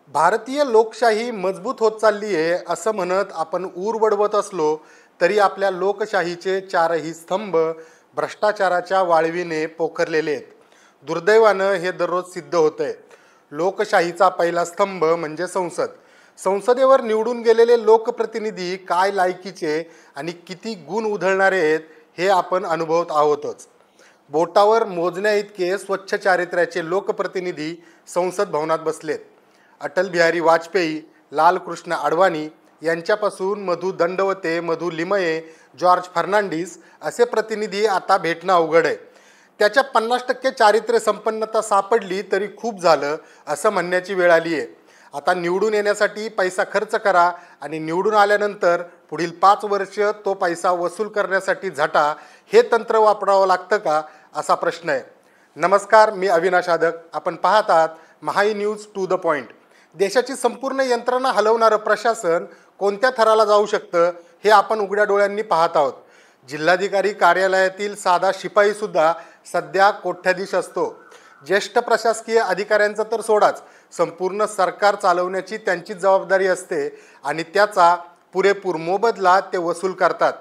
भारतीय लोकशाही मजबूत होत चालली आहे असं म्हणत आपण ऊर वडवत असलो तरी आपल्या लोकशाहीचे चारही स्तंभ भ्रष्टाचाराच्या वाळवीने पोखरलेले आहेत. दुर्दैवानं हे दररोज सिद्ध होतंय. लोकशाहीचा पहिला स्तंभ म्हणजे संसद. संसदेवर निवडून गेलेले लोकप्रतिनिधी काय लायकीचे आणि किती गुण उधळणारे आहेत हे आपण अनुभवत आहोतच. बोटावर मोजण्या इतके स्वच्छ चारित्र्याचे लोकप्रतिनिधी संसद भवनात बसलेत. अटल बिहारी वाजपेयी, लालकृष्ण अडवाणी यांच्यापासून मधु दंडवते, मधु लिमये, जॉर्ज फर्नांडिस असे प्रतिनिधी आता भेटणं अवघड आहे. त्याच्या 50% चारित्र्य संपन्नता सापडली तरी खूप झालं असं म्हणण्याची वेळ आली आहे. आता निवडून येण्यासाठी पैसा खर्च करा आणि निवडून आल्यानंतर पुढील 5 वर्ष तो पैसा वसूल करण्यासाठी झटा, हे तंत्र वापरावं लागतं का असा प्रश्न आहे. नमस्कार, मी अविनाश आदक. आपण पाहत आहात महाई न्यूज टू द पॉइंट. देशाची संपूर्ण यंत्रणा हलवणारं प्रशासन कोणत्या थराला जाऊ शकतं हे आपण उघड्या डोळ्यांनी पाहत आहोत. जिल्हाधिकारी कार्यालयातील साधा शिपाईसुद्धा सध्या कोट्याधीश असतो. ज्येष्ठ प्रशासकीय अधिकाऱ्यांचं तर सोडाच, संपूर्ण सरकार चालवण्याची त्यांची जबाबदारी असते आणि त्याचा पुरेपूर मोबदला ते वसूल करतात.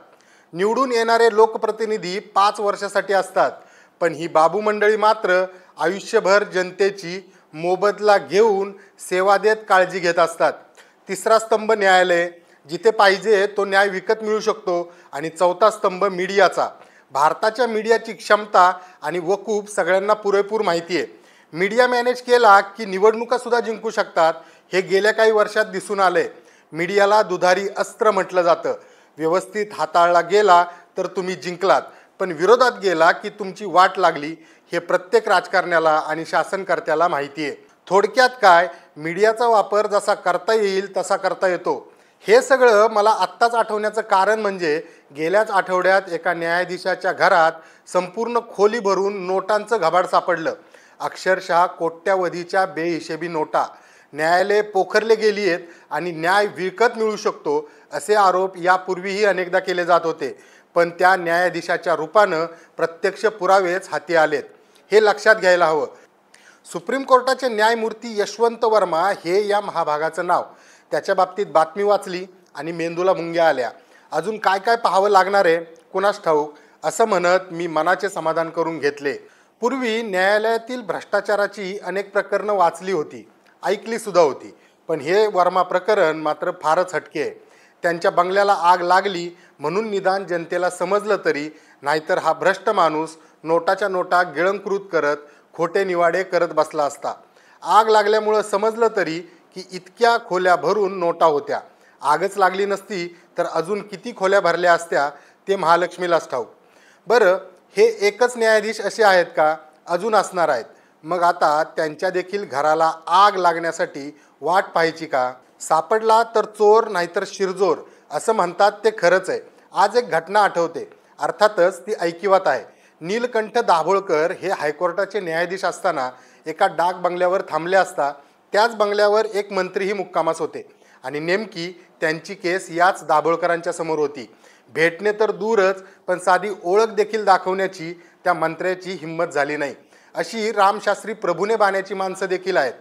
निवडून येणारे लोकप्रतिनिधी 5 वर्षासाठी असतात, पण ही बाबू मंडळी मात्र आयुष्यभर जनतेची मोबदला घेऊन सेवा देत काळजी घेत असतात. तिसरा स्तंभ न्यायालय, जिथे पाहिजे तो न्याय विकत मिळू शकतो. आणि चौथा स्तंभ मीडियाचा. भारताच्या मीडियाची क्षमता आणि वकूफ सगळ्यांना पुरेपूर माहिती आहे. मीडिया मॅनेज केला की निवडणुकासुद्धा जिंकू शकतात, हे गेल्या काही वर्षात दिसून आले. मीडियाला दुधारी अस्त्र म्हटलं जातं. व्यवस्थित हाताळला गेला तर तुम्ही जिंकलात, पण विरोधात गेला की तुमची वाट लागली, हे प्रत्येक राजकारण्याला आणि शासनकर्त्याला माहिती आहे. थोडक्यात काय, मीडियाचा वापर जसा करता येईल तसा करता येतो. हे सगळं मला आत्ताच आठवण्याचं कारण म्हणजे गेल्याच आठवड्यात एका न्यायाधीशाच्या घरात संपूर्ण खोली भरून नोटांचं घबाड सापडलं. अक्षरशः कोट्यावधीच्या बेहिशेबी नोटा. न्यायालय पोखरले गेली आहेत आणि न्याय विकत मिळू शकतो असे आरोप यापूर्वीही अनेकदा केले जात होते, पण त्या न्यायाधीशाच्या रूपानं प्रत्यक्ष पुरावेच हाती आलेत, हे लक्षात घ्यायला हवं. सुप्रीम कोर्टाचे न्यायमूर्ती यशवंत वर्मा हे या महाभागाचं नाव. त्याच्या बाबतीत बातमी वाचली आणि मेंदूला मुंग्या आल्या. अजून काय काय पाहावं लागणार आहे कुणास ठाऊक, असं म्हणत मी मनाचे समाधान करून घेतले. पूर्वी न्यायालयातील भ्रष्टाचाराची अनेक प्रकरणं वाचली होती, ऐकली सुद्धा होती, पण हे वर्मा प्रकरण मात्र फारच हटके आहे. त्यांच्या बंगल्याला आग लागली म्हणून निदान जनतेला समजलं तरी, नाहीतर हा भ्रष्ट माणूस नोटाच्या नोटा गिळंकृत करत खोटे निवाडे करत बसला असता. आग लागल्यामुळं समजलं तरी की इतक्या खोल्या भरून नोटा होत्या. आगच लागली नसती तर अजून किती खोल्या भरल्या असत्या ते महालक्ष्मीलाच ठाऊक. बरं, हे एकच न्यायाधीश असे आहेत का? अजून असणार आहेत. मग आता त्यांच्या देखील घराला आग लागण्यासाठी वाट पाहायची का? सापडला तर चोर नाहीतर शिरजोर असं म्हणतात ते खरंच आहे. आज एक घटना आठवते, अर्थातच ती ऐकिवात आहे. नीलकंठ दाभोळकर हे हायकोर्टाचे न्यायाधीश असताना एका डाक बंगल्यावर थांबले असता त्याच बंगल्यावर एक मंत्रीही मुक्कामास होते आणि नेमकी त्यांची केस याच दाभोळकरांच्या समोर होती. भेटणे तर दूरच, पण साधी ओळख देखील दाखवण्याची त्या मंत्र्याची हिंमत झाली नाही. अशी रामशास्त्री प्रभूने बाण्याची माणसं देखील आहेत.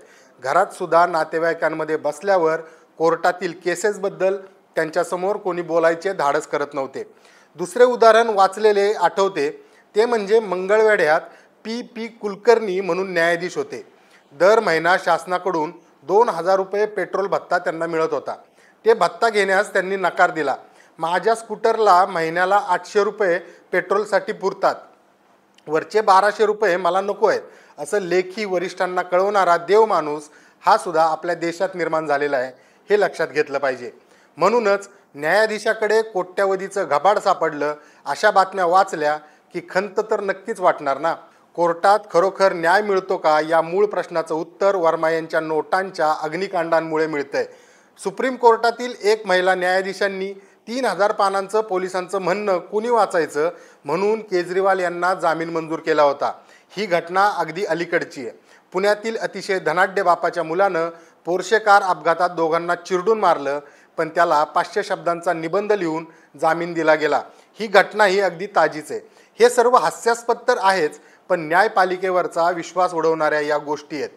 घरात सुद्धा नातेवाईकांमध्ये बसल्यावर कोर्टातील केसेसबद्दल त्यांच्यासमोर कोणी बोलायचे धाडस करत नव्हते. दुसरे उदाहरण वाचलेले आठवते, ते म्हणजे मंगळवेढ्यात पी कुलकर्णी म्हणून न्यायाधीश होते. दर महिना शासनाकडून 2000 रुपये पेट्रोल भत्ता त्यांना मिळत होता. ते भत्ता घेण्यास त्यांनी नकार दिला. माझ्या स्कूटरला महिन्याला 800 रुपये पेट्रोलसाठी पुरतात, वरचे 1200 रुपये मला नको आहेत, असं लेखी वरिष्ठांना कळवणारा देव माणूस हा सुद्धा आपल्या देशात निर्माण झालेला आहे, हे लक्षात घेतलं पाहिजे. म्हणूनच न्यायाधीशाकडे कोट्यावधीचं घबाड सापडलं अशा बातम्या वाचल्या की खंत तर नक्कीच वाटणार ना. कोर्टात खरोखर न्याय मिळतो का या मूळ प्रश्नाचं उत्तर वर्मा यांच्या नोटांच्या अग्निकांडांमुळे मिळतंय. सुप्रीम कोर्टातील एक महिला न्यायाधीशांनी 3000 पानांचं पोलिसांचं म्हणणं कुणी वाचायचं म्हणून केजरीवाल यांना जामीन मंजूर केला होता. ही घटना अगदी अलीकडची आहे. पुण्यातील अतिशय धनाढ्य बापाच्या मुलानं पोर्शे कार अपघातात दोघांना चिरडून मारलं, पण त्याला 500 शब्दांचा निबंध लिहून जामीन दिला गेला. ही घटनाही अगदी ताजीच आहे. हे सर्व हास्यास्पद तर आहेच, पण न्यायपालिकेवरचा विश्वास उडवणाऱ्या या गोष्टी आहेत.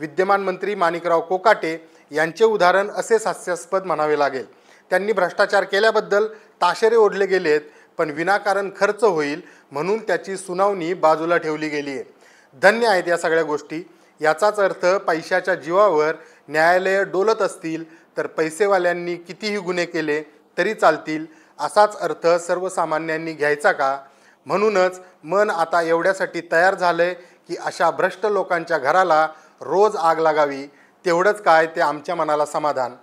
विद्यमान मंत्री माणिकराव कोकाटे यांचे उदाहरण असेच हास्यास्पद म्हणावे लागेल. त्यांनी भ्रष्टाचार केल्याबद्दल ताशेरे ओढले गेलेत, पण विनाकारण खर्च होईल म्हणून त्याची सुनावणी बाजूला ठेवली गेली आहे. धन्य आहेत या सगळ्या गोष्टी. याचाच अर्थ पैशाच्या जीवावर न्यायालय डोलत असतील तर पैसेवाल्यांनी कितीही गुन्हे केले तरी चालतील असाच अर्थ सर्वसामान्यांनी घ्यायचा का? म्हणूनच मन आता एवढ्यासाठी तयार झालंय की अशा भ्रष्ट लोकांच्या घराला रोज आग लागावी. तेवढंच काय, ते आमच्या मनाला समाधान.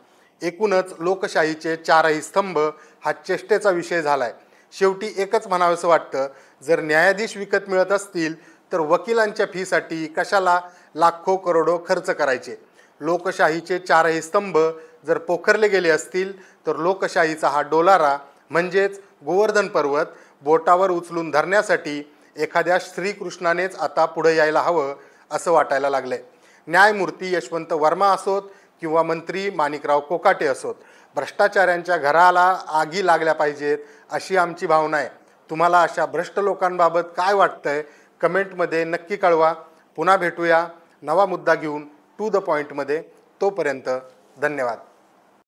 एकूणच लोकशाहीचे चारही स्तंभ हा चेष्टेचा विषय झालाय. शेवटी एकच म्हणावंसं वाटतं, जर न्यायाधीश विकत मिळत असतील तर वकिलांच्या फीसाठी कशाला लाखो करोडो खर्च करायचे. लोकशाहीचे चारही स्तंभ जर पोखरले गेले असतील तर लोकशाहीचा हा डोलारा म्हणजेच गोवर्धन पर्वत बोटावर उचलून धरण्यासाठी एखाद्या श्रीकृष्णानेच आता पुढे यायला हवं असं वाटायला लागलंय. न्यायमूर्ती यशवंत वर्मा असोत किंवा मंत्री माणिकराव कोकाटे असोत, भ्रष्टाचाऱ्यांच्या घराला आगी लागल्या पाहिजेत अशी आमची भावना आहे. तुम्हाला अशा भ्रष्ट लोकांबाबत काय वाटतंय कमेंटमध्ये नक्की कळवा. पुन्हा भेटूया नवा मुद्दा घेऊन टू द पॉईंटमध्ये. तोपर्यंत धन्यवाद.